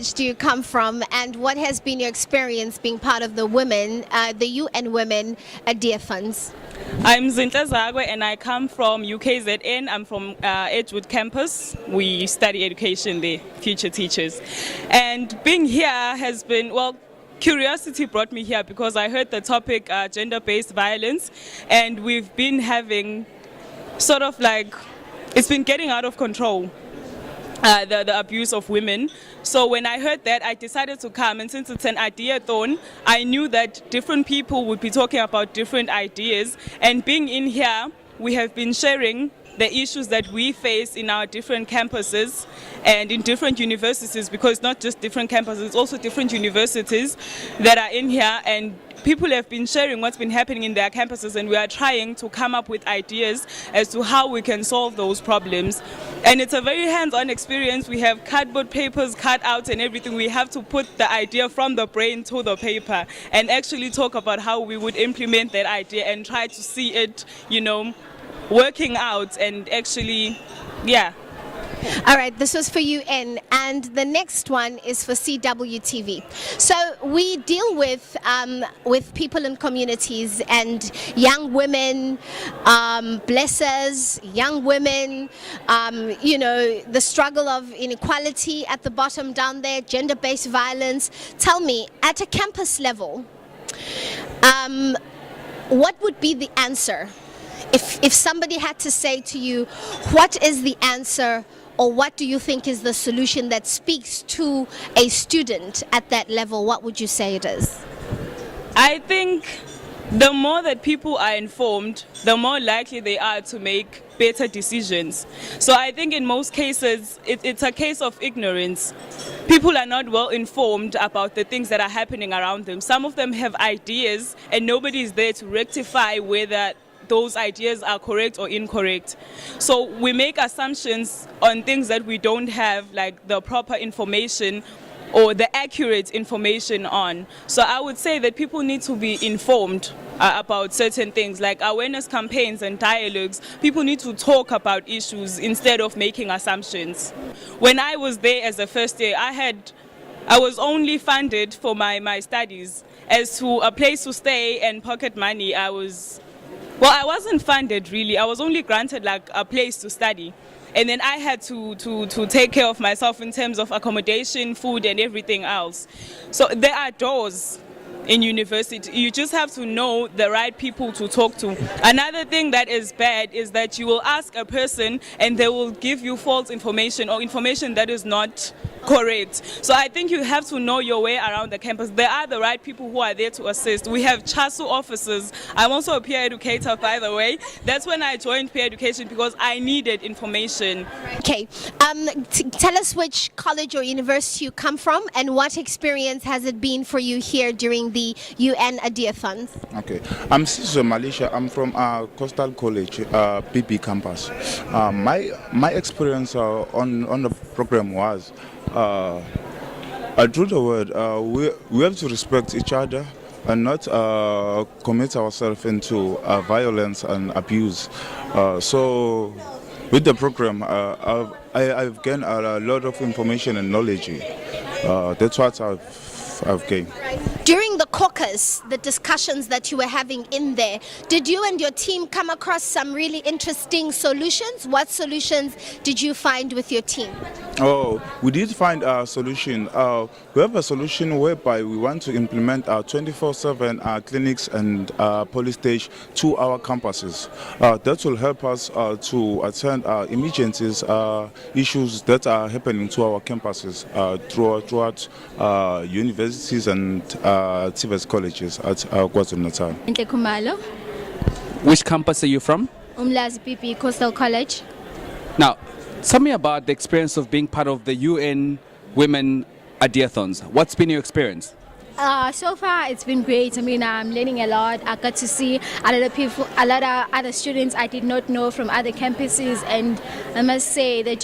college do you come from, and what has been your experience being part of the UN Women Ideathons? I'm Zinhle Zagwe and I come from UKZN. I'm from Edgewood campus. We study education there, future teachers. And being here has been, well, curiosity brought me here because I heard the topic gender-based violence, and we've been having sort of like, it's been getting out of control. The abuse of women. So when I heard that, I decided to come, and since it's an ideathon, I knew that different people would be talking about different ideas, and being in here, we have been sharing the issues that we face in our different campuses and in different universities, because not just different campuses, it's also different universities that are in here, and people have been sharing what's been happening in their campuses, and we are trying to come up with ideas as to how we can solve those problems. And it's a very hands-on experience. We have cardboard papers, cutouts and everything. We have to put the idea from the brain to the paper and actually talk about how we would implement that idea and try to see it, working out and actually, yeah. All right, this was for UN, and the next one is for CWTV. So we deal with people in communities and young women, blessers, young women, the struggle of inequality at the bottom down there, gender-based violence. Tell me, at a campus level, what would be the answer? If somebody had to say to you, what is the answer, or what do you think is the solution that speaks to a student at that level, what would you say it is? I think the more that people are informed, the more likely they are to make better decisions. So I think in most cases, it's a case of ignorance. People are not well informed about the things that are happening around them. Some of them have ideas and nobody is there to rectify whether those ideas are correct or incorrect. So we make assumptions on things that we don't have, like the proper information or the accurate information on. So I would say that people need to be informed about certain things, like awareness campaigns and dialogues. People need to talk about issues instead of making assumptions. When I was there as a first year, I was only funded for my studies. As to a place to stay and pocket money, I wasn't funded really. I was only granted like a place to study. And then I had to take care of myself in terms of accommodation, food and everything else. So there are doors in university. You just have to know the right people to talk to. Another thing that is bad is that you will ask a person and they will give you false information or information that is not correct. So I think you have to know your way around the campus. There are the right people who are there to assist. We have CHASU officers. I'm also a peer educator, by the way. That's when I joined peer education because I needed information. Okay, tell us which college or university you come from and what experience has it been for you here during the UN Ideathons? Okay, I'm Siso Malaysia. I'm from Coastal College, PP campus. My experience on the program was through the word, we have to respect each other and not commit ourselves into violence and abuse. So with the program, I've gained a lot of information and knowledge. That's what I've gained. During the caucus, the discussions that you were having in there, did you and your team come across some really interesting solutions? What solutions did you find with your team? Oh, we did find a solution. We have a solution whereby we want to implement 24/7 clinics and police station to our campuses. That will help us to attend emergencies, issues that are happening to our campuses throughout universities and TVET colleges at KwaZulu-Natal. Kumalo. Which campus are you from? Umlazi PP Coastal College. Now, tell me about the experience of being part of the UN Women Ideathons. What's been your experience? So far, it's been great. I mean, I'm learning a lot. I got to see a lot of people, a lot of other students I did not know from other campuses, and I must say they're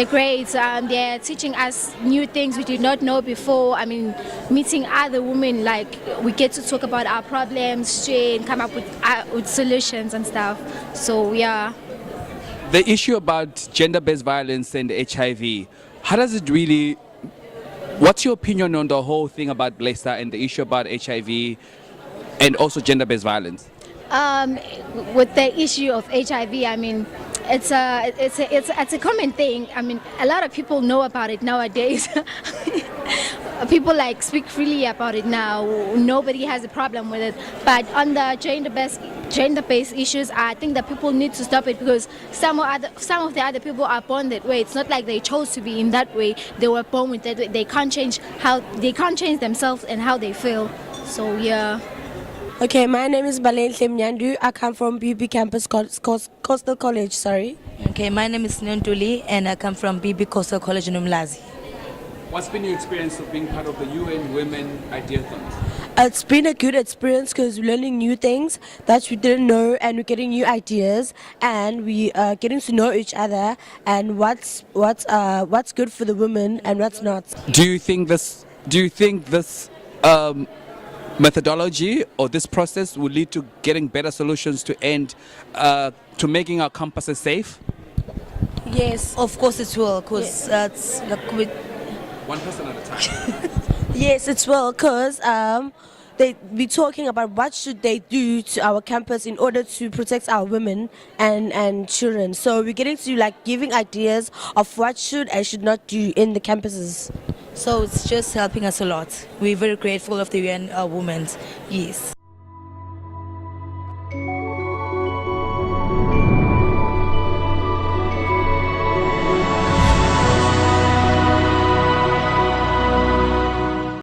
great. They're teaching us new things we did not know before. I mean, meeting other women, like we get to talk about our problems straight and come up with solutions and stuff. So yeah. The issue about gender-based violence and HIV, how does it really What's your opinion on the whole thing about Blessa and the issue about HIV and also gender-based violence? With the issue of HIV, I mean, it's a common thing. I mean, a lot of people know about it nowadays. People like speak freely about it now. Nobody has a problem with it. But on the gender-based issues, I think that people need to stop it, because some of the other people are born that way. It's not like they chose to be in that way. They were born with that way. They can't change themselves and how they feel. So yeah. Okay, my name is Balain Mnyandu. I come from BB Campus Coastal College, sorry. Okay, my name is Nyontuli and I come from BB Coastal College in Umlazi. What's been your experience of being part of the UN Women Ideathons? It's been a good experience because we're learning new things that we didn't know, and we're getting new ideas, and we are getting to know each other and what's good for the women and what's not. Do you think this methodology or this process will lead to getting better solutions to end to making our campuses safe? Yes, of course it will, because that's like with One person at a time. Yes, it will, because they be talking about what should they do to our campus in order to protect our women and children. So we're getting to like giving ideas of what should and should not do in the campuses. so it's just helping us a lot. We're very grateful of the UN women. Yes.